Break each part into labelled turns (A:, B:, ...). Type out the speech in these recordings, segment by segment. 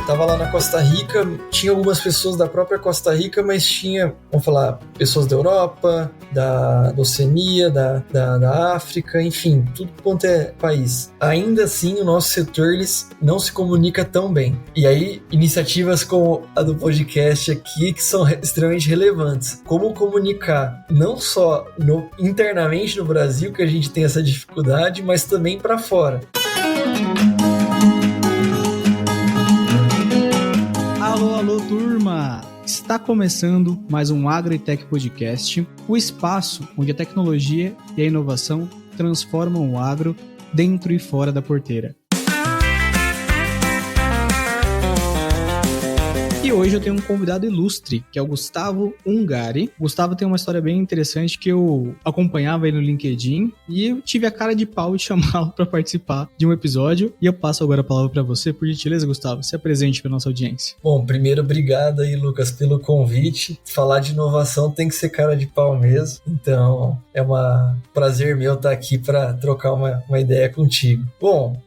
A: Tava lá na Costa Rica, tinha algumas pessoas da própria Costa Rica, mas tinha, vamos falar, pessoas da Europa, da Oceania, da África, enfim, tudo quanto é país. Ainda assim, o nosso setor eles não se comunica tão bem. E aí, iniciativas como a do podcast aqui, que são extremamente relevantes. Como comunicar não só internamente no Brasil, que a gente tem essa dificuldade, mas também para fora.
B: Alô, turma! Está começando mais um AgriTech Podcast, o espaço onde a tecnologia e a inovação transformam o agro dentro e fora da porteira. E hoje eu tenho um convidado ilustre, que é o Gustavo Ungari. O Gustavo tem uma história bem interessante que eu acompanhava ele no LinkedIn e eu tive a cara de pau de chamá-lo para participar de um episódio. E eu passo agora a palavra para você, por gentileza, Gustavo. Se apresente para nossa audiência.
A: Bom, primeiro, obrigado aí, Lucas, pelo convite. Falar de inovação tem que ser cara de pau mesmo. Então, é um prazer meu estar aqui para trocar uma ideia contigo. Bom,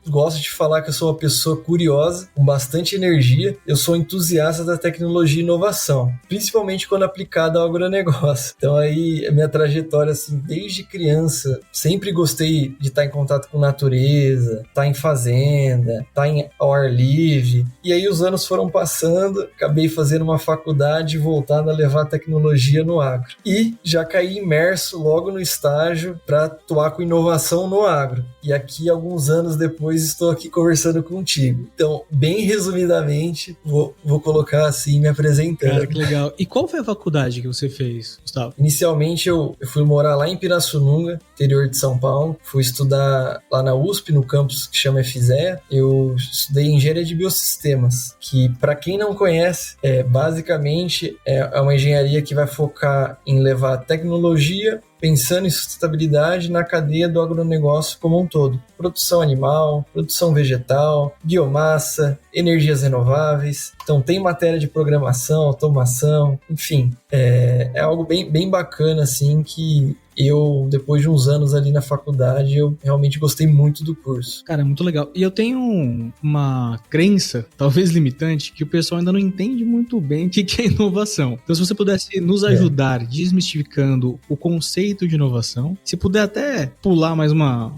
A: gosto de falar que eu sou uma pessoa curiosa, com bastante energia. Eu sou entusiasta da tecnologia e inovação, principalmente quando aplicada ao agronegócio. Então aí, a minha trajetória, assim, desde criança, sempre gostei de estar em contato com natureza, estar em fazenda, estar ao ar livre. E aí os anos foram passando, acabei fazendo uma faculdade voltada a levar tecnologia no agro. E já caí imerso logo no estágio para atuar com inovação no agro. E aqui, alguns anos depois, estou aqui conversando contigo. Então, bem resumidamente, vou colocar assim, me apresentando.
B: Cara, que legal. E qual foi a faculdade que você fez, Gustavo?
A: Inicialmente, eu fui morar lá em Pirassununga, interior de São Paulo. Fui estudar lá na USP, no campus que chama FZEA. Eu estudei engenharia de biosistemas, que, para quem não conhece, basicamente é uma engenharia que vai focar em levar tecnologia pensando em sustentabilidade na cadeia do agronegócio como um todo. Produção animal, produção vegetal, biomassa, energias renováveis. Então tem matéria de programação, automação, enfim. É algo bem bacana, assim, que eu, depois de uns anos ali na faculdade, eu realmente gostei muito do curso.
B: Cara, muito legal. E eu tenho uma crença, talvez limitante, que o pessoal ainda não entende muito bem o que é inovação. Então, se você pudesse nos ajudar desmistificando o conceito de inovação, se puder até pular mais uma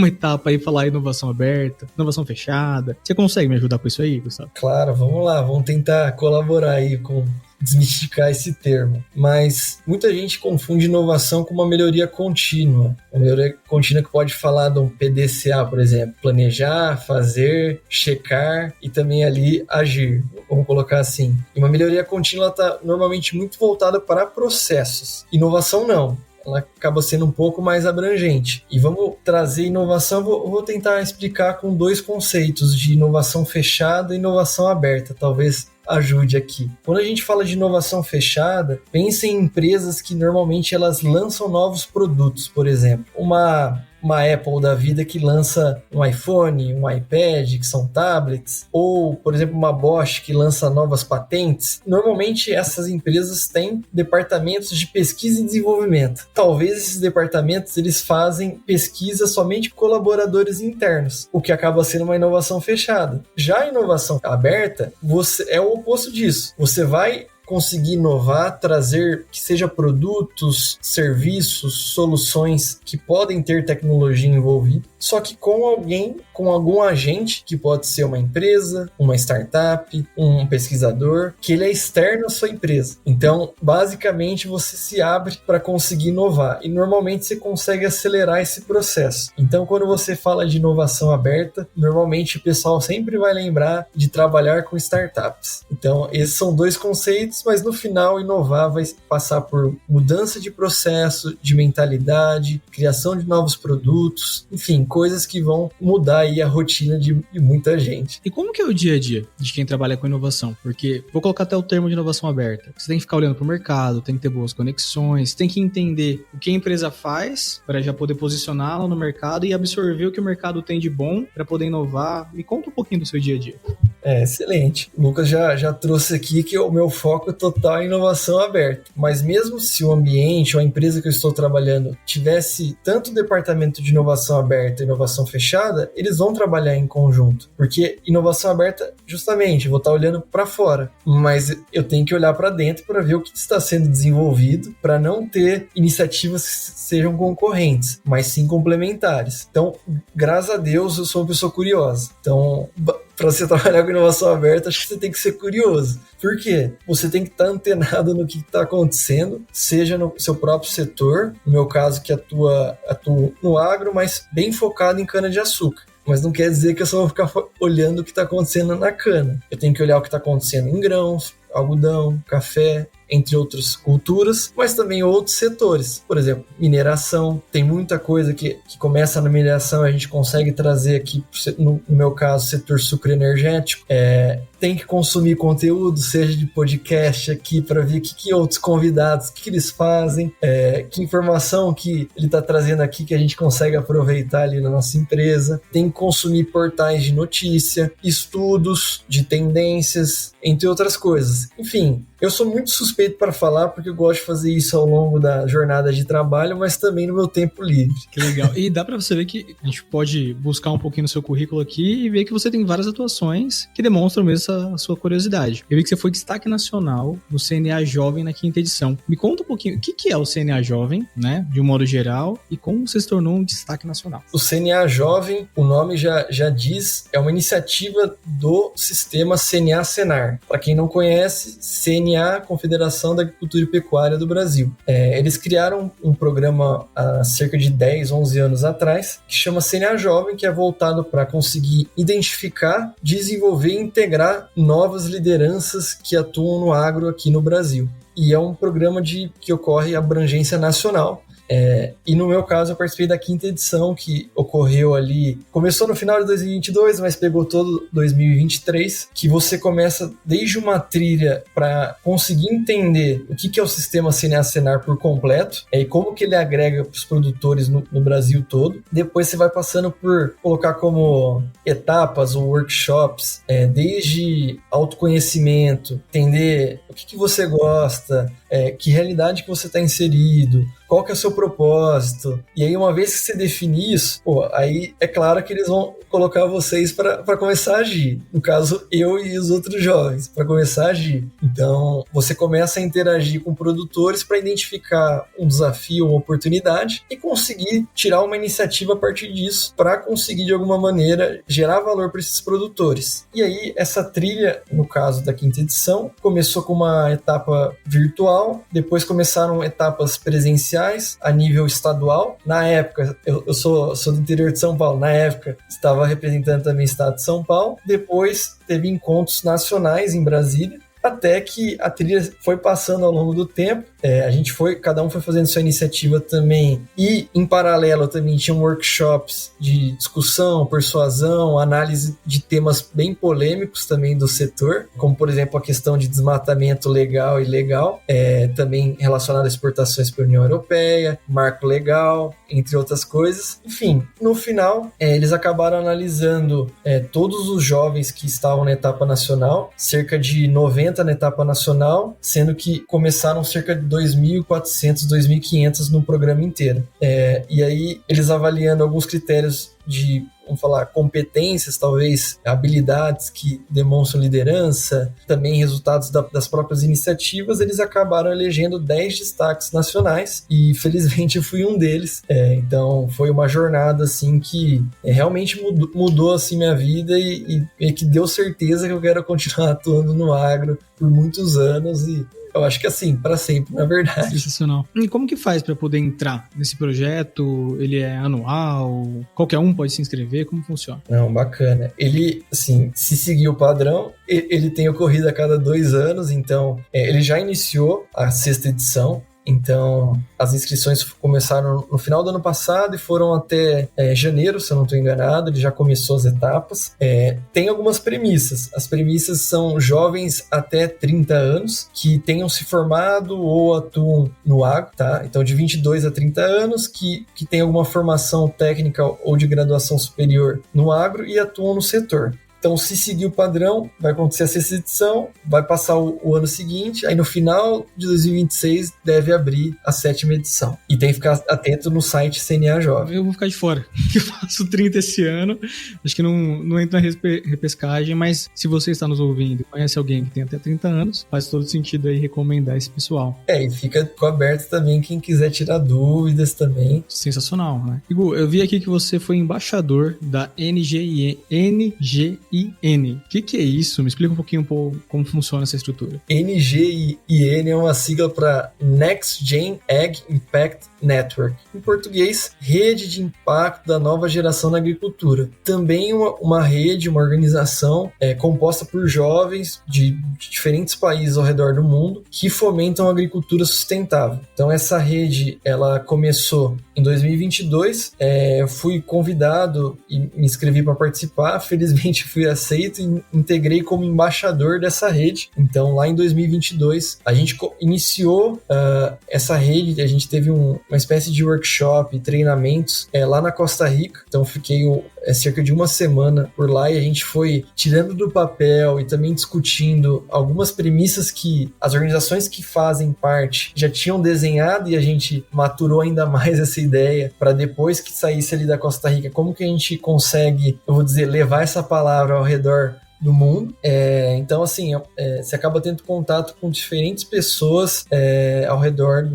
B: etapa aí, falar inovação aberta, inovação fechada, você consegue me ajudar com isso aí, Gustavo?
A: Claro, vamos lá, vamos tentar colaborar aí com desmistificar esse termo, mas muita gente confunde inovação com uma melhoria contínua. Uma melhoria contínua que pode falar de um PDCA, por exemplo, planejar, fazer, checar e também ali agir, vamos colocar assim. E uma melhoria contínua está normalmente muito voltada para processos. Inovação não. Ela acaba sendo um pouco mais abrangente. E vamos trazer inovação, vou tentar explicar com dois conceitos de inovação fechada e inovação aberta, talvez ajude aqui. Quando a gente fala de inovação fechada, pense em empresas que normalmente elas lançam novos produtos, por exemplo, uma Apple da vida que lança um iPhone, um iPad, que são tablets, ou, por exemplo, uma Bosch que lança novas patentes. Normalmente, essas empresas têm departamentos de pesquisa e desenvolvimento. Talvez esses departamentos eles fazem pesquisa somente com colaboradores internos, o que acaba sendo uma inovação fechada. Já a inovação aberta é o oposto disso. Você vai conseguir inovar, trazer que seja produtos, serviços, soluções que podem ter tecnologia envolvida, só que com algum agente, que pode ser uma empresa, uma startup, um pesquisador, que ele é externo à sua empresa. Então, basicamente, você se abre para conseguir inovar e normalmente você consegue acelerar esse processo. Então, quando você fala de inovação aberta, normalmente o pessoal sempre vai lembrar de trabalhar com startups. Então, esses são dois conceitos, mas no final inovar vai passar por mudança de processo, de mentalidade, criação de novos produtos, enfim, coisas que vão mudar aí a rotina de muita gente.
B: E como que é o dia a dia de quem trabalha com inovação? Porque, vou colocar até o termo de inovação aberta. Você tem que ficar olhando para o mercado, tem que ter boas conexões, tem que entender o que a empresa faz para já poder posicioná-la no mercado e absorver o que o mercado tem de bom para poder inovar. Me conta um pouquinho do seu dia a dia.
A: Excelente. O Lucas já trouxe aqui que o meu foco foco total em inovação aberta. Mas mesmo se o ambiente ou a empresa que eu estou trabalhando tivesse tanto departamento de inovação aberta e inovação fechada, eles vão trabalhar em conjunto. Porque inovação aberta, justamente, eu vou estar olhando para fora, mas eu tenho que olhar para dentro para ver o que está sendo desenvolvido, para não ter iniciativas que sejam concorrentes, mas sim complementares. Então, graças a Deus, eu sou uma pessoa curiosa. Então, para você trabalhar com inovação aberta, acho que você tem que ser curioso. Por quê? Você tem que estar antenado no que está acontecendo, seja no seu próprio setor, no meu caso que atuo no agro, mas bem focado em cana-de-açúcar. Mas não quer dizer que eu só vou ficar olhando o que está acontecendo na cana. Eu tenho que olhar o que está acontecendo em grãos, algodão, café, entre outras culturas, mas também outros setores. Por exemplo, mineração. Tem muita coisa que começa na mineração, a gente consegue trazer aqui, no meu caso, setor sucroenergético. Tem que consumir conteúdo, seja de podcast aqui, para ver que outros convidados, o que eles fazem, que informação que ele está trazendo aqui que a gente consegue aproveitar ali na nossa empresa. Tem que consumir portais de notícia, estudos de tendências, entre outras coisas. Enfim, eu sou muito suspeito para falar porque eu gosto de fazer isso ao longo da jornada de trabalho, mas também no meu tempo livre.
B: Que legal. E dá para você ver que a gente pode buscar um pouquinho no seu currículo aqui e ver que você tem várias atuações que demonstram mesmo a sua curiosidade. Eu vi que você foi destaque nacional no CNA Jovem na 5ª edição. Me conta um pouquinho o que é o CNA Jovem, né, de um modo geral, e como você se tornou um destaque nacional.
A: O CNA Jovem, o nome já diz, é uma iniciativa do sistema CNA-Senar. Para quem não conhece, CNA, Confederação da Agricultura e Pecuária do Brasil. Eles criaram um programa há cerca de 10, 11 anos atrás, que chama CNA Jovem, que é voltado para conseguir identificar, desenvolver e integrar novas lideranças que atuam no agro aqui no Brasil. E é um programa que ocorre abrangência nacional. E no meu caso eu participei da 5ª edição, que ocorreu ali, começou no final de 2022, mas pegou todo 2023, que você começa desde uma trilha para conseguir entender o que é o sistema CNA-Senar por completo, e como que ele agrega para os produtores no Brasil todo. Depois você vai passando por colocar como etapas ou workshops, desde autoconhecimento, entender o que você gosta, que realidade que você está inserido, qual que é o seu propósito. E aí, uma vez que você definir isso, aí é claro que eles vão colocar vocês para começar a agir. No caso, eu e os outros jovens, para começar a agir. Então, você começa a interagir com produtores para identificar um desafio, uma oportunidade e conseguir tirar uma iniciativa a partir disso para conseguir, de alguma maneira, gerar valor para esses produtores. E aí, essa trilha, no caso da 5ª edição, começou com uma etapa virtual, depois começaram etapas presenciais a nível estadual. Na época, eu sou do interior de São Paulo, na época estava representando também o estado de São Paulo. Depois teve encontros nacionais em Brasília, até que a trilha foi passando ao longo do tempo. Cada um foi fazendo sua iniciativa também, e em paralelo também tinham workshops de discussão, persuasão, análise de temas bem polêmicos também do setor, como por exemplo a questão de desmatamento legal e ilegal, também relacionado a exportações para a União Europeia, marco legal, entre outras coisas. Enfim, no final eles acabaram analisando todos os jovens que estavam na etapa nacional, cerca de 90 na etapa nacional, sendo que começaram cerca de 2.400, 2.500 no programa inteiro. E aí, eles avaliando alguns critérios de, vamos falar, competências, talvez, habilidades que demonstram liderança, também resultados das próprias iniciativas, eles acabaram elegendo 10 destaques nacionais e, felizmente, eu fui um deles. Então, foi uma jornada, assim, que realmente mudou, assim, minha vida e que deu certeza que eu quero continuar atuando no agro por muitos anos e eu acho que assim, para sempre, na verdade.
B: Sensacional. E como que faz para poder entrar nesse projeto? Ele é anual? Qualquer um pode se inscrever? Como funciona?
A: Não, bacana. Ele, assim, se seguir o padrão, ele tem ocorrido a cada 2 anos, então ele já iniciou a 6ª edição. Então, as inscrições começaram no final do ano passado e foram até janeiro, se eu não estou enganado. Ele já começou as etapas. Tem algumas premissas. As premissas são jovens até 30 anos que tenham se formado ou atuam no agro, tá? Então, de 22 a 30 anos que tem alguma formação técnica ou de graduação superior no agro e atuam no setor. Então, se seguir o padrão, vai acontecer a sexta edição, vai passar o ano seguinte, aí no final de 2026 deve abrir a sétima edição. E tem que ficar atento no site CNA Jovem.
B: Eu vou ficar de fora, que eu faço 30 esse ano, acho que não entra na repescagem, mas se você está nos ouvindo e conhece alguém que tem até 30 anos, faz todo sentido aí recomendar esse pessoal.
A: E fica aberto também quem quiser tirar dúvidas também.
B: Sensacional, né? Igu, eu vi aqui que você foi embaixador da NGIN. O que é isso? Me explica um pouquinho como funciona essa estrutura.
A: NGIN é uma sigla para Next Gen Ag Impact Network. Em português, Rede de Impacto da Nova Geração na Agricultura. Também uma rede, uma organização composta por jovens de diferentes países ao redor do mundo que fomentam a agricultura sustentável. Então essa rede, ela começou em 2022, fui convidado e me inscrevi para participar, felizmente fui aceito e integrei como embaixador dessa rede. Então lá em 2022 a gente iniciou essa rede, a gente teve uma espécie de workshop e treinamentos lá na Costa Rica. Então fiquei cerca de uma semana por lá e a gente foi tirando do papel e também discutindo algumas premissas que as organizações que fazem parte já tinham desenhado e a gente maturou ainda mais essa ideia para depois que saísse ali da Costa Rica, como que a gente consegue, eu vou dizer, levar essa palavra ao redor do mundo. Então, assim, você acaba tendo contato com diferentes pessoas ao redor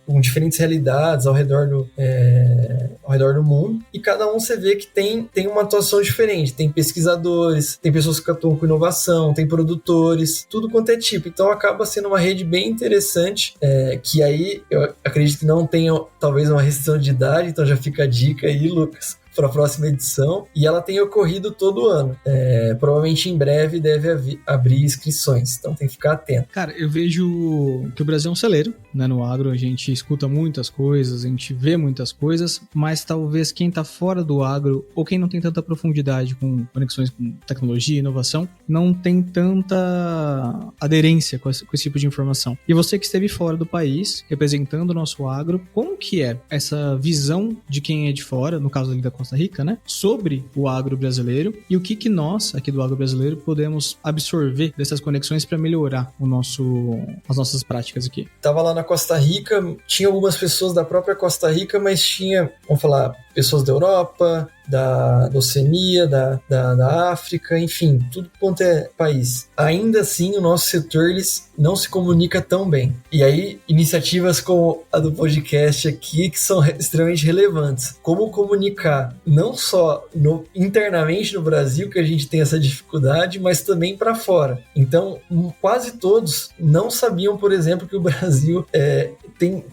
A: com diferentes realidades ao redor do mundo, e cada um você vê que tem uma atuação diferente. Tem pesquisadores, tem pessoas que atuam com inovação, tem produtores, tudo quanto é tipo. Então acaba sendo uma rede bem interessante, que aí eu acredito que não tenha talvez uma restrição de idade, então já fica a dica aí, Lucas, para a próxima edição, e ela tem ocorrido todo ano. Provavelmente em breve deve abrir inscrições, então tem que ficar atento.
B: Cara, eu vejo que o Brasil é um celeiro, né? No agro a gente escuta muitas coisas, a gente vê muitas coisas, mas talvez quem tá fora do agro, ou quem não tem tanta profundidade com conexões com tecnologia e inovação, não tem tanta aderência com esse tipo de informação. E você que esteve fora do país, representando o nosso agro, como que é essa visão de quem é de fora, no caso ali da Costa Rica, né, sobre o agro brasileiro, e o que nós, aqui do agro brasileiro, podemos absorver dessas conexões para melhorar as nossas práticas aqui.
A: Tava lá na Costa Rica, tinha algumas pessoas da própria Costa Rica, mas tinha, vamos falar, pessoas da Europa, da Oceania, da África, enfim, tudo quanto é país. Ainda assim, o nosso setor não se comunica tão bem. E aí, iniciativas como a do podcast aqui, que são extremamente relevantes. Como comunicar, não só internamente no Brasil, que a gente tem essa dificuldade, mas também para fora. Então, quase todos não sabiam, por exemplo, que o Brasil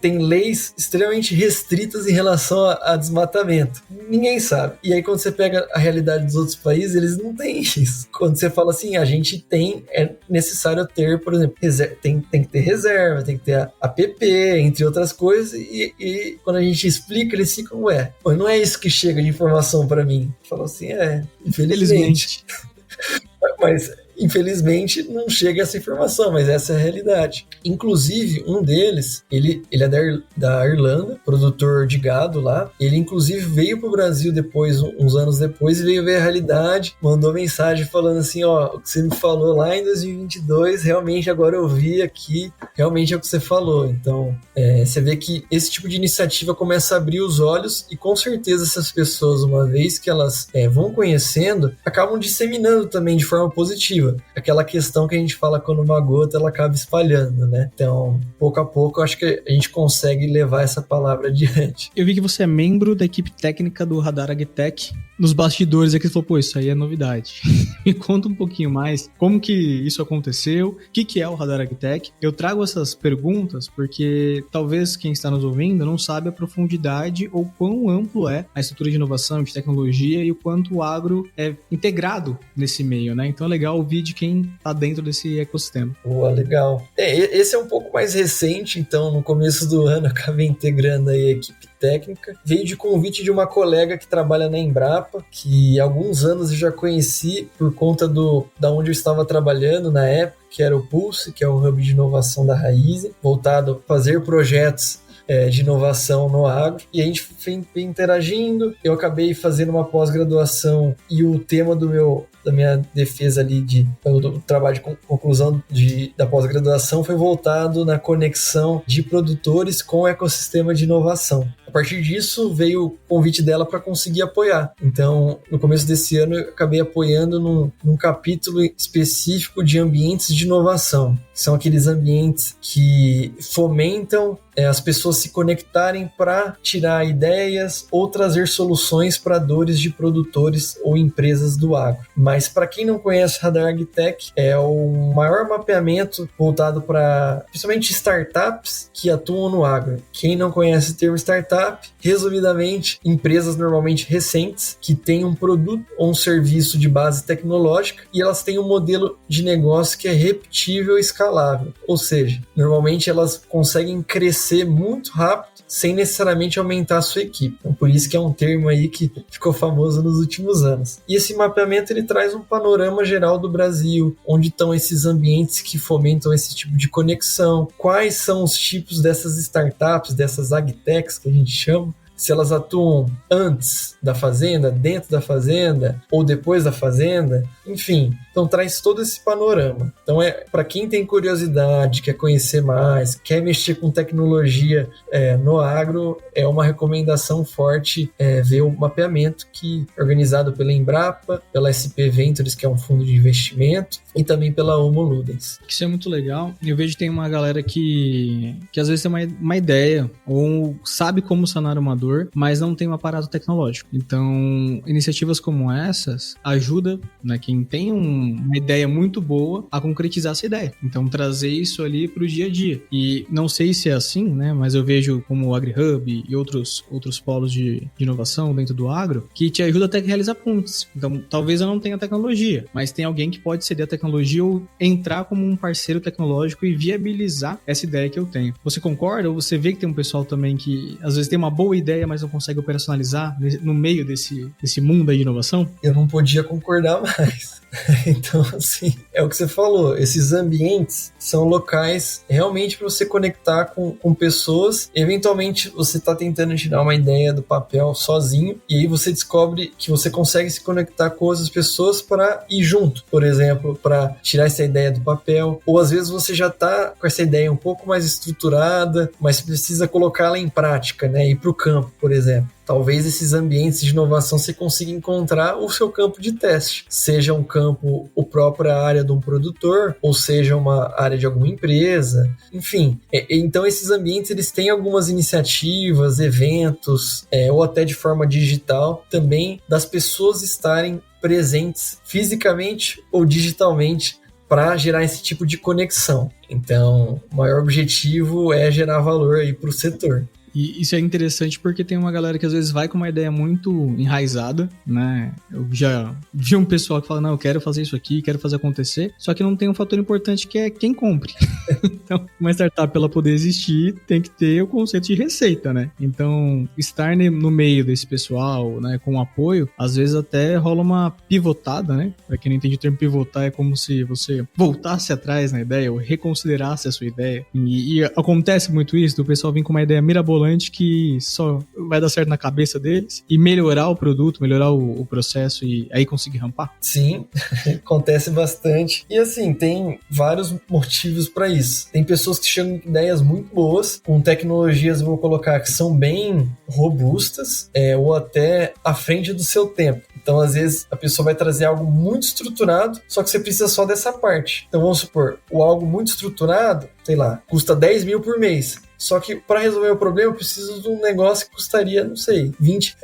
A: tem leis extremamente restritas em relação a desmatamento. Ninguém sabe. E aí, quando você pega a realidade dos outros países, eles não têm isso. Quando você fala assim, a gente é necessário ter, por exemplo, tem que ter reserva, tem que ter a APP, entre outras coisas, e quando a gente explica, eles ficam, não é isso que chega de informação para mim. Fala assim, infelizmente. Mas infelizmente não chega essa informação, mas essa é a realidade. Inclusive, um deles, ele é da Irlanda, produtor de gado lá. Ele inclusive veio pro Brasil depois, uns anos depois, e veio ver a realidade, mandou mensagem falando assim, o que você me falou lá em 2022, realmente agora eu vi aqui, realmente é o que você falou. Então, você vê que esse tipo de iniciativa começa a abrir os olhos, e com certeza essas pessoas, uma vez que elas vão conhecendo, acabam disseminando também de forma positiva. Aquela questão que a gente fala, quando uma gota ela acaba espalhando, né? Então, pouco a pouco, eu acho que a gente consegue levar essa palavra adiante.
B: Eu vi que você é membro da equipe técnica do Radar AgTech. Nos bastidores aqui, você falou, isso aí é novidade. Me conta um pouquinho mais como que isso aconteceu, o que é o Radar AgTech. Eu trago essas perguntas porque talvez quem está nos ouvindo não sabe a profundidade ou quão amplo é a estrutura de inovação, de tecnologia, e o quanto o agro é integrado nesse meio, né? Então é legal ouvir de quem está dentro desse ecossistema.
A: Boa, legal. Esse é um pouco mais recente, então no começo do ano eu acabei integrando aí a equipe técnica. Veio de convite de uma colega que trabalha na Embrapa, que há alguns anos eu já conheci por conta da onde eu estava trabalhando na época, que era o Pulse, que é o hub de inovação da Raizen, voltado a fazer projetos de inovação no agro, e a gente foi interagindo. Eu acabei fazendo uma pós-graduação e o tema da minha defesa ali do trabalho de conclusão da pós-graduação foi voltado na conexão de produtores com o ecossistema de inovação. A partir disso, veio o convite dela para conseguir apoiar. Então, no começo desse ano, eu acabei apoiando num capítulo específico de ambientes de inovação. São aqueles ambientes que fomentam as pessoas se conectarem para tirar ideias ou trazer soluções para dores de produtores ou empresas do agro. Mas para quem não conhece, Radar AgTech é o maior mapeamento voltado para principalmente startups que atuam no agro. Quem não conhece o termo startup, resumidamente, empresas normalmente recentes que têm um produto ou um serviço de base tecnológica e elas têm um modelo de negócio que é repetível e escalável. Ou seja, normalmente elas conseguem crescer muito rápido sem necessariamente aumentar a sua equipe. Então, por isso que é um termo aí que ficou famoso nos últimos anos. E esse mapeamento ele traz um panorama geral do Brasil, onde estão esses ambientes que fomentam esse tipo de conexão, quais são os tipos dessas startups, dessas agtechs que a gente chama, se elas atuam antes da fazenda, dentro da fazenda ou depois da fazenda, enfim. Então traz todo esse panorama. Então para quem tem curiosidade, quer conhecer mais, quer mexer com tecnologia no agro, é uma recomendação forte ver o mapeamento que é organizado pela Embrapa, pela SP Ventures, que é um fundo de investimento, e também pela Homo Ludens.
B: Isso é muito legal. Eu vejo que tem uma galera que às vezes tem uma ideia ou sabe como sanar uma dor, mas não tem um aparato tecnológico. Então, iniciativas como essas ajudam, né, quem tem uma ideia muito boa a concretizar essa ideia. Então, trazer isso ali para o dia a dia. E não sei se é assim, né, mas eu vejo como o AgriHub e outros polos de inovação dentro do agro, que te ajuda até a realizar pontos. Então, talvez eu não tenha tecnologia, mas tem alguém que pode ceder a tecnologia ou entrar como um parceiro tecnológico e viabilizar essa ideia que eu tenho. Você concorda? Ou você vê que tem um pessoal também que às vezes tem uma boa ideia, mas não consegue operacionalizar no meio desse mundo aí de inovação?
A: Eu não podia concordar mais. Então, assim, é o que você falou, esses ambientes são locais realmente para você conectar com pessoas. Eventualmente, você está tentando tirar uma ideia do papel sozinho e aí você descobre que você consegue se conectar com outras pessoas para ir junto, por exemplo, para tirar essa ideia do papel. Ou às vezes você já está com essa ideia um pouco mais estruturada, mas precisa colocá-la em prática, né? Ir para o campo, por exemplo. Talvez esses ambientes de inovação você consiga encontrar o seu campo de teste, seja um campo, a própria área de um produtor, ou seja uma área de alguma empresa, enfim. Então esses ambientes eles têm algumas iniciativas, eventos, ou até de forma digital, também das pessoas estarem presentes fisicamente ou digitalmente para gerar esse tipo de conexão. Então, o maior objetivo é gerar valor aí para o setor.
B: E isso é interessante porque tem uma galera que às vezes vai com uma ideia muito enraizada, né? Eu já vi um pessoal que fala, não, eu quero fazer isso aqui, quero fazer acontecer, só que não tem um fator importante que é quem compre. Então, uma startup, ela poder existir, tem que ter o conceito de receita, né? Então, estar no meio desse pessoal, né, com apoio, às vezes até rola uma pivotada, né? Pra quem não entende o termo pivotar, é como se você voltasse atrás na ideia ou reconsiderasse a sua ideia. E acontece muito isso, do pessoal vir com uma ideia mirabolante que só vai dar certo na cabeça deles e melhorar o produto, melhorar o processo e aí conseguir rampar?
A: Sim, acontece bastante. E assim, tem vários motivos para isso. Tem pessoas que chegam com ideias muito boas, com tecnologias, vou colocar, que são bem robustas, ou até à frente do seu tempo. Então, às vezes, a pessoa vai trazer algo muito estruturado, só que você precisa só dessa parte. Então, vamos supor, o algo muito estruturado, sei lá, custa 10 mil por mês. Só que para resolver o problema eu preciso de um negócio que custaria, não sei, 20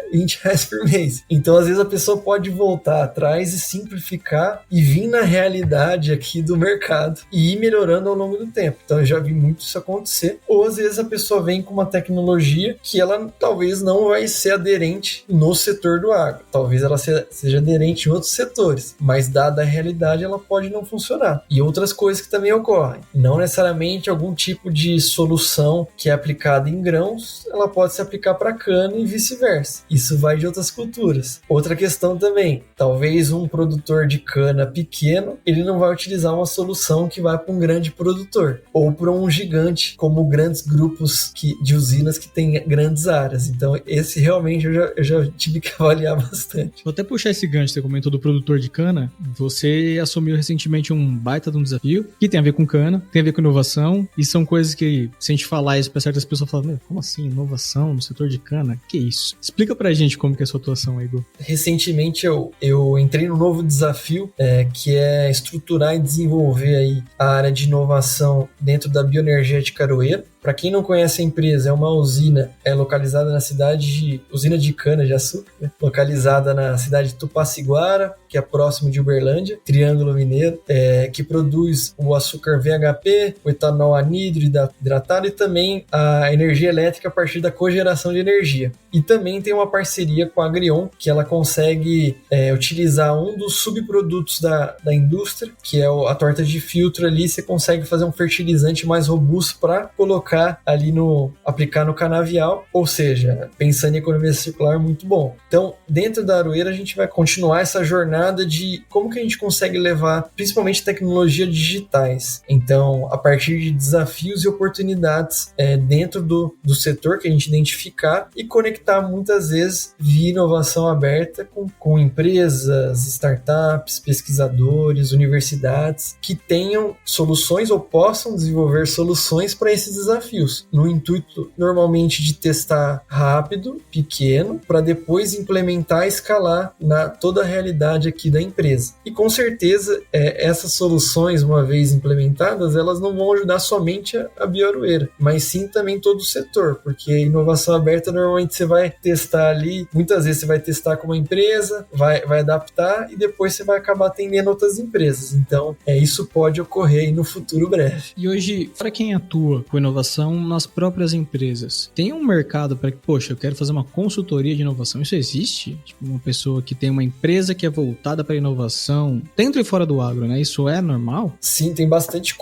A: reais por mês. Então, às vezes, a pessoa pode voltar atrás e simplificar e vir na realidade aqui do mercado e ir melhorando ao longo do tempo. Então, eu já vi muito isso acontecer. Ou, às vezes, a pessoa vem com uma tecnologia que ela talvez não vai ser aderente no setor do agro. Talvez ela seja aderente em outros setores, mas dada a realidade, ela pode não funcionar. E outras coisas que também ocorrem. Não necessariamente repente, algum tipo de solução que é aplicada em grãos, ela pode se aplicar para cana e vice-versa. Isso vai de outras culturas. Outra questão também, talvez um produtor de cana pequeno, ele não vai utilizar uma solução que vai para um grande produtor, ou para um gigante, como grandes grupos de usinas que têm grandes áreas. Então, esse realmente eu já tive que avaliar bastante.
B: Vou até puxar esse gancho, você comentou do produtor de cana. Você assumiu recentemente um baita de um desafio que tem a ver com cana, tem a ver com inovação, e são coisas que, se a gente falar isso para certas pessoas, falam, como assim, inovação no setor de cana? Que isso? Explica pra gente como que é a sua atuação aí, Igor.
A: Recentemente eu entrei num novo desafio, que é estruturar e desenvolver aí a área de inovação dentro da bioenergia de Caroeiro. Para quem não conhece a empresa, é uma usina localizada na usina de cana-de-açúcar, né? Localizada na cidade de Tupaciguara, que é próximo de Uberlândia, Triângulo Mineiro, que produz o açúcar VHP, o etanol anidro hidratado e também a energia elétrica a partir da cogeração de energia. E também tem uma parceria com a Agrion, que ela consegue utilizar um dos subprodutos da indústria, que é a torta de filtro ali, você consegue fazer um fertilizante mais robusto para colocar aplicar no canavial, ou seja, pensando em economia circular, muito bom. Então, dentro da Aroeira, a gente vai continuar essa jornada de como que a gente consegue levar, principalmente tecnologias digitais. Então, a partir de desafios e oportunidades dentro do setor que a gente identificar e conectar muitas vezes via inovação aberta com empresas, startups, pesquisadores, universidades que tenham soluções ou possam desenvolver soluções para esses desafios, no intuito normalmente de testar rápido, pequeno, para depois implementar e escalar toda a realidade aqui da empresa. E com certeza essas soluções, uma vez implementadas, elas não vão ajudar somente a Bioaroeira, mas sim também todo o setor, porque inovação aberta normalmente você vai testar ali, muitas vezes você vai testar com uma empresa, vai adaptar e depois você vai acabar atendendo outras empresas. Então isso pode ocorrer aí no futuro breve.
B: E hoje, para quem atua com inovação nas próprias empresas, tem um mercado para que, poxa, eu quero fazer uma consultoria de inovação, isso existe? Tipo, uma pessoa que tem uma empresa que é voltada para inovação, dentro e fora do agro, né? Isso é normal?
A: Sim, tem bastante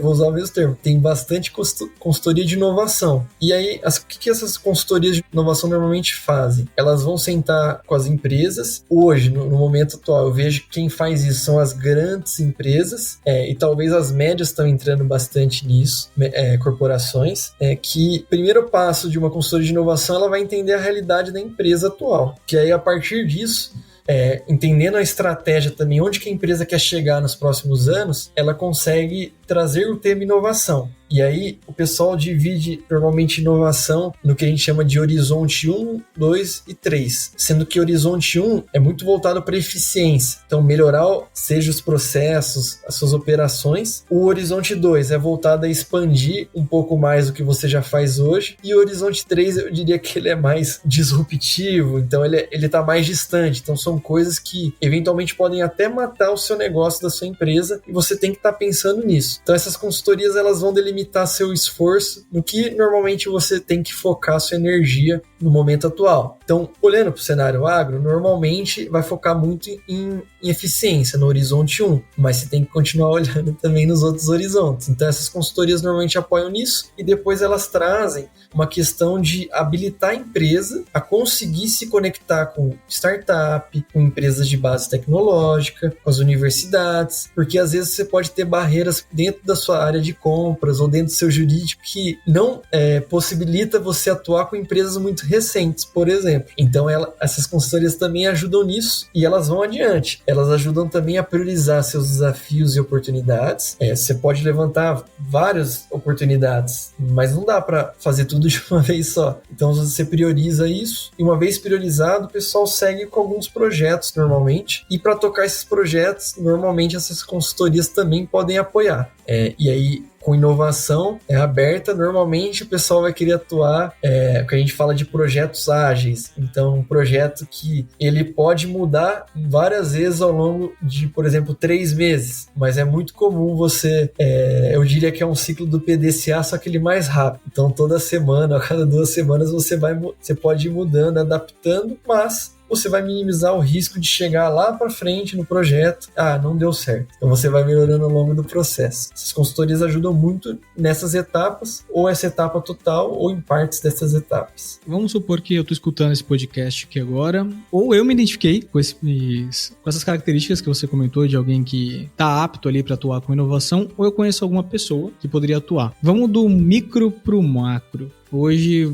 A: vou usar o mesmo termo, tem bastante consultoria de inovação. E aí, o que essas consultorias de inovação normalmente fazem? Elas vão sentar com as empresas. Hoje, no momento atual, eu vejo que quem faz isso são as grandes empresas, e talvez as médias estão entrando bastante nisso, corporações, que primeiro passo de uma consultoria de inovação, ela vai entender a realidade da empresa atual, que aí a partir disso, entendendo a estratégia também, onde que a empresa quer chegar nos próximos anos, ela consegue trazer o tema inovação. E aí o pessoal divide normalmente inovação no que a gente chama de horizonte 1, 2 e 3, sendo que horizonte 1 é muito voltado para eficiência, então melhorar seja os processos, as suas operações. O horizonte 2 é voltado a expandir um pouco mais o que você já faz hoje, e o horizonte 3 eu diria que ele é mais disruptivo, então ele está mais distante, então são coisas que eventualmente podem até matar o seu negócio da sua empresa e você tem que estar pensando nisso. Então essas consultorias elas vão delimitar seu esforço no que normalmente você tem que focar sua energia no momento atual. Então, olhando para o cenário agro, normalmente vai focar muito em eficiência no horizonte 1, mas você tem que continuar olhando também nos outros horizontes. Então, essas consultorias normalmente apoiam nisso e depois elas trazem uma questão de habilitar a empresa a conseguir se conectar com startup, com empresas de base tecnológica, com as universidades, porque às vezes você pode ter barreiras dentro da sua área de compras ou dentro do seu jurídico que não possibilita você atuar com empresas muito recentes, por exemplo. Então, essas consultorias também ajudam nisso e elas vão adiante. Elas ajudam também a priorizar seus desafios e oportunidades. Você pode levantar várias oportunidades, mas não dá para fazer tudo de uma vez só. Então, você prioriza isso e uma vez priorizado, o pessoal segue com alguns projetos normalmente. E para tocar esses projetos, normalmente essas consultorias também podem apoiar. E aí, com inovação aberta, normalmente o pessoal vai querer atuar, o que a gente fala de projetos ágeis. Então, um projeto que ele pode mudar várias vezes ao longo de, por exemplo, 3 meses. Mas é muito comum você, eu diria que é um ciclo do PDCA, só que ele mais rápido. Então, toda semana, a cada 2 semanas, você pode ir mudando, adaptando, mas você vai minimizar o risco de chegar lá para frente no projeto, não deu certo. Então você vai melhorando ao longo do processo. Essas consultorias ajudam muito nessas etapas, ou essa etapa total, ou em partes dessas etapas.
B: Vamos supor que eu estou escutando esse podcast aqui agora, ou eu me identifiquei com essas características que você comentou de alguém que está apto ali para atuar com inovação, ou eu conheço alguma pessoa que poderia atuar. Vamos do micro para o macro. Hoje,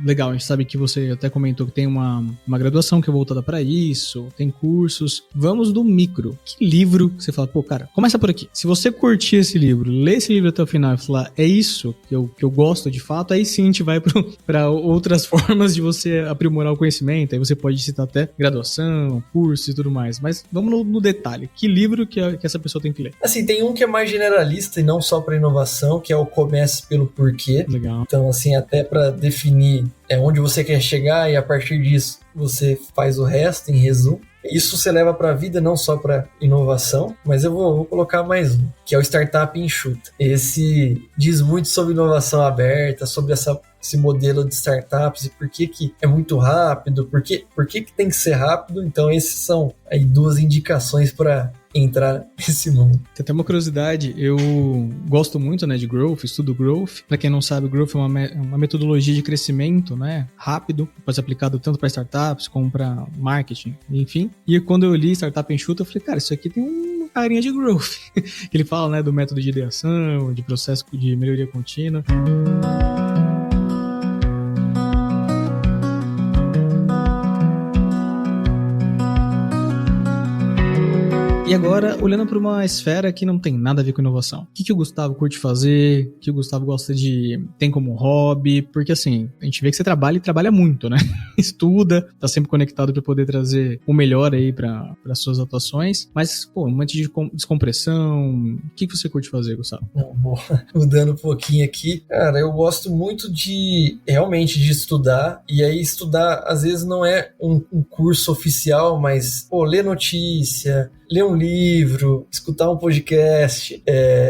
B: legal, a gente sabe que você até comentou que tem uma graduação que é voltada para isso, tem cursos. Vamos do micro. Que livro que você fala, cara, começa por aqui. Se você curtir esse livro, lê esse livro até o final e falar, é isso que eu gosto de fato, aí sim a gente vai para outras formas de você aprimorar o conhecimento. Aí você pode citar até graduação, cursos e tudo mais. Mas vamos no detalhe. Que livro que essa pessoa tem que ler?
A: Assim, tem um que é mais generalista e não só para inovação, que é o Comece pelo Porquê.
B: Legal.
A: Então, assim, até para definir onde você quer chegar e a partir disso você faz o resto, em resumo. Isso você leva para a vida, não só para inovação, mas eu vou colocar mais um, que é o Startup Enxuta. Esse diz muito sobre inovação aberta, sobre esse modelo de startups e por que é muito rápido, por que tem que ser rápido. Então, esses são aí 2 indicações para entrar nesse mundo.
B: Tem até uma curiosidade, eu gosto muito, né, de growth, estudo growth. Para quem não sabe, growth é uma metodologia de crescimento, né, rápido, pode ser aplicado tanto para startups como para marketing, enfim. E quando eu li Startup Enxuta, eu falei, cara, isso aqui tem uma carinha de growth. Ele fala, né, do método de ideação, de processo de melhoria contínua. E agora, olhando para uma esfera que não tem nada a ver com inovação. O que o Gustavo curte fazer? O que o Gustavo tem como hobby? Porque assim, a gente vê que você trabalha e trabalha muito, né? Estuda, tá sempre conectado para poder trazer o melhor aí para suas atuações. Mas, um momento de descompressão, o que você curte fazer, Gustavo?
A: Mudando um pouquinho aqui. Cara, eu gosto muito realmente de estudar. E aí estudar, às vezes, não é um curso oficial, mas, ler notícia, ler um livro, escutar um podcast,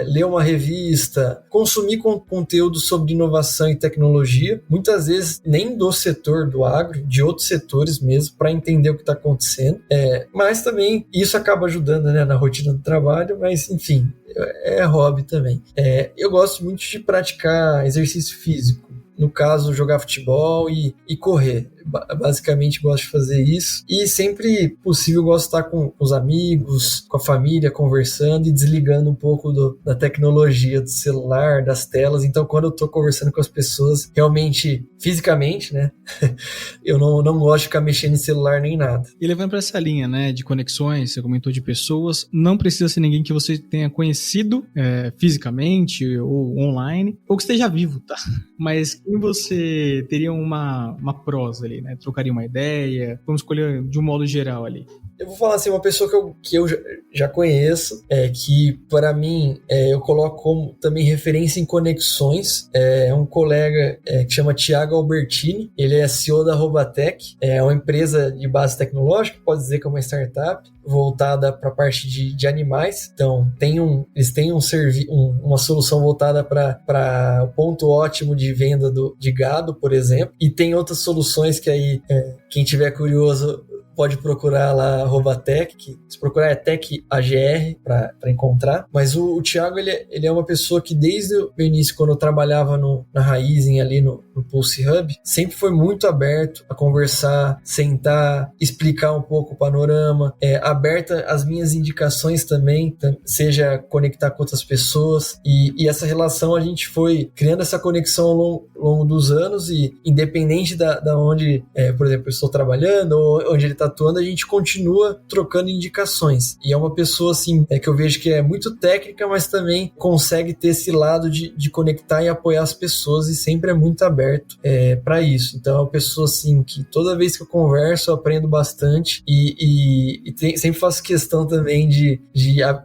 A: ler uma revista, consumir conteúdo sobre inovação e tecnologia, muitas vezes nem do setor do agro, de outros setores mesmo, para entender o que está acontecendo. Mas também isso acaba ajudando, né, na rotina do trabalho, mas enfim, é hobby também. Eu gosto muito de praticar exercício físico. No caso, jogar futebol e correr. Basicamente, gosto de fazer isso. E sempre possível, gosto de estar com os amigos, com a família, conversando e desligando um pouco da tecnologia, do celular, das telas. Então, quando eu estou conversando com as pessoas, realmente, fisicamente, né? Eu não gosto de ficar mexendo em celular nem nada.
B: E levando para essa linha, né, de conexões, você comentou de pessoas, não precisa ser ninguém que você tenha conhecido fisicamente ou online, ou que esteja vivo, tá? Mas quem você teria uma prosa ali, né? Trocaria uma ideia, vamos escolher de um modo geral ali.
A: Eu vou falar assim, uma pessoa que eu já conheço, que para mim eu coloco como também referência em conexões, é um colega que chama Thiago Albertini, ele é CEO da Robatec, é uma empresa de base tecnológica, pode dizer que é uma startup, voltada para a parte de animais. Então, eles têm uma solução voltada para o ponto ótimo de venda de gado, por exemplo, e tem outras soluções que aí, quem tiver curioso, pode procurar lá a Robatec, que se procurar é Tech AGR para encontrar. Mas o Thiago, ele é uma pessoa que desde o início, quando eu trabalhava na Raizen ali no Pulse Hub, sempre foi muito aberto a conversar, sentar, explicar um pouco o panorama, aberta às minhas indicações também, seja conectar com outras pessoas. E essa relação a gente foi criando essa conexão ao longo dos anos e independente da onde, por exemplo, eu estou trabalhando ou onde ele está atuando, a gente continua trocando indicações. E é uma pessoa, assim, que eu vejo que é muito técnica, mas também consegue ter esse lado de conectar e apoiar as pessoas e sempre é muito aberto para isso. Então é uma pessoa, assim, que toda vez que eu converso, eu aprendo bastante e sempre faço questão também de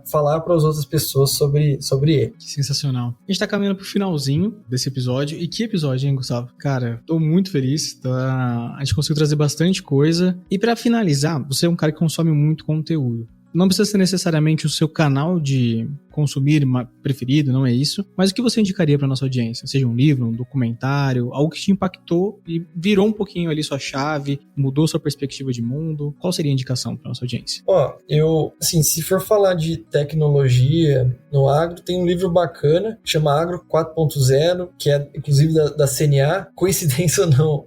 A: falar para as outras pessoas sobre ele.
B: Que sensacional. A gente tá caminhando pro finalzinho desse episódio. E que episódio, hein, Gustavo? Cara, tô muito feliz. A gente conseguiu trazer bastante coisa. E pra finalizar, você é um cara que consome muito conteúdo. Não precisa ser necessariamente o seu canal de consumir preferido, não é isso. Mas o que você indicaria para nossa audiência? Seja um livro, um documentário, algo que te impactou e virou um pouquinho ali sua chave, mudou sua perspectiva de mundo. Qual seria a indicação para nossa audiência?
A: Se for falar de tecnologia no agro, tem um livro bacana, chama Agro 4.0, que é inclusive da CNA. Coincidência ou não,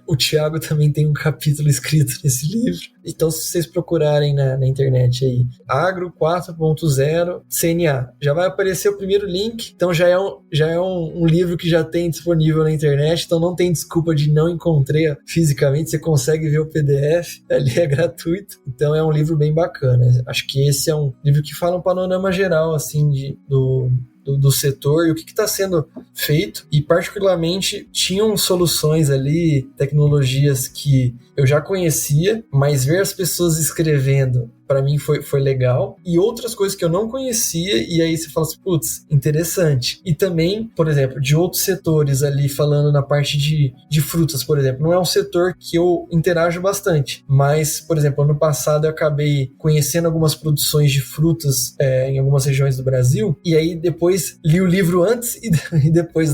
A: o Thiago também tem um capítulo escrito nesse livro. Então, se vocês procurarem na internet aí, Agro 4.0 CNA, já vai aparecer o primeiro link. Então, já é um livro que já tem disponível na internet, então não tem desculpa de não encontrar fisicamente, você consegue ver o PDF, ali é gratuito. Então, é um livro bem bacana. Acho que esse é um livro que fala um panorama geral, assim, do setor e o que está sendo feito, e particularmente tinham soluções ali, tecnologias que eu já conhecia, mas ver as pessoas escrevendo para mim foi legal, e outras coisas que eu não conhecia, e aí você fala assim, putz, interessante. E também, por exemplo, de outros setores ali, falando na parte de frutas, por exemplo, não é um setor que eu interajo bastante, mas, por exemplo, ano passado eu acabei conhecendo algumas produções de frutas em algumas regiões do Brasil, e aí depois li o livro antes e depois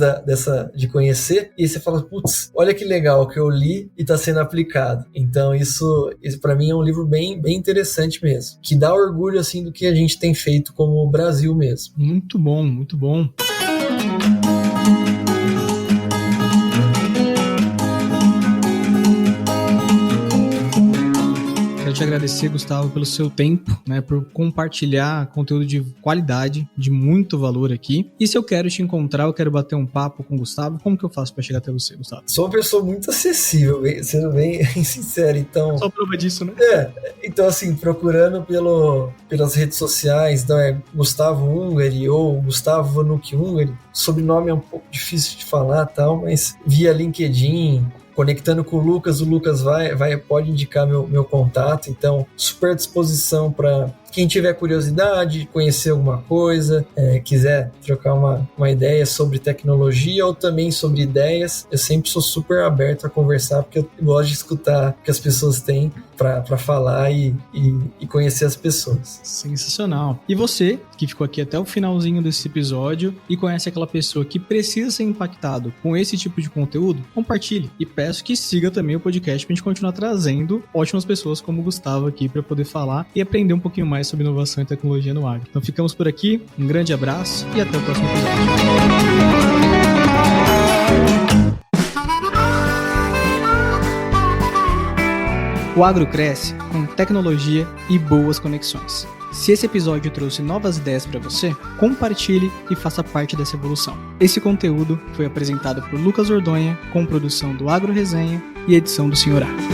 A: de conhecer, e aí você fala, putz, olha que legal que eu li e está sendo aplicado. Então isso para mim é um livro bem, bem interessante mesmo, que dá orgulho assim do que a gente tem feito como Brasil mesmo.
B: Muito bom, muito bom. Quero te agradecer, Gustavo, pelo seu tempo, né, por compartilhar conteúdo de qualidade, de muito valor aqui. E se eu quero te encontrar, eu quero bater um papo com o Gustavo, como que eu faço para chegar até você, Gustavo?
A: Sou uma pessoa muito acessível, sendo bem sincero, então...
B: Só prova disso, né?
A: Então assim, procurando pelas redes sociais, então é Gustavo Ungari ou Gustavo Vanucci Ungari, o sobrenome é um pouco difícil de falar, tal, mas via LinkedIn, conectando com o Lucas pode indicar meu contato, então super à disposição para quem tiver curiosidade, conhecer alguma coisa, quiser trocar uma ideia sobre tecnologia ou também sobre ideias, eu sempre sou super aberto a conversar, porque eu gosto de escutar o que as pessoas têm para falar e conhecer as pessoas.
B: Sensacional. E você, que ficou aqui até o finalzinho desse episódio e conhece aquela pessoa que precisa ser impactado com esse tipo de conteúdo, compartilhe. E peço que siga também o podcast para a gente continuar trazendo ótimas pessoas como o Gustavo aqui para poder falar e aprender um pouquinho mais sobre inovação e tecnologia no agro. Então ficamos por aqui, um grande abraço e até o próximo episódio. O agro cresce com tecnologia e boas conexões. Se esse episódio trouxe novas ideias para você, compartilhe e faça parte dessa evolução. Esse conteúdo foi apresentado por Lucas Ordonha, com produção do Agro Resenha e edição do Sr. A.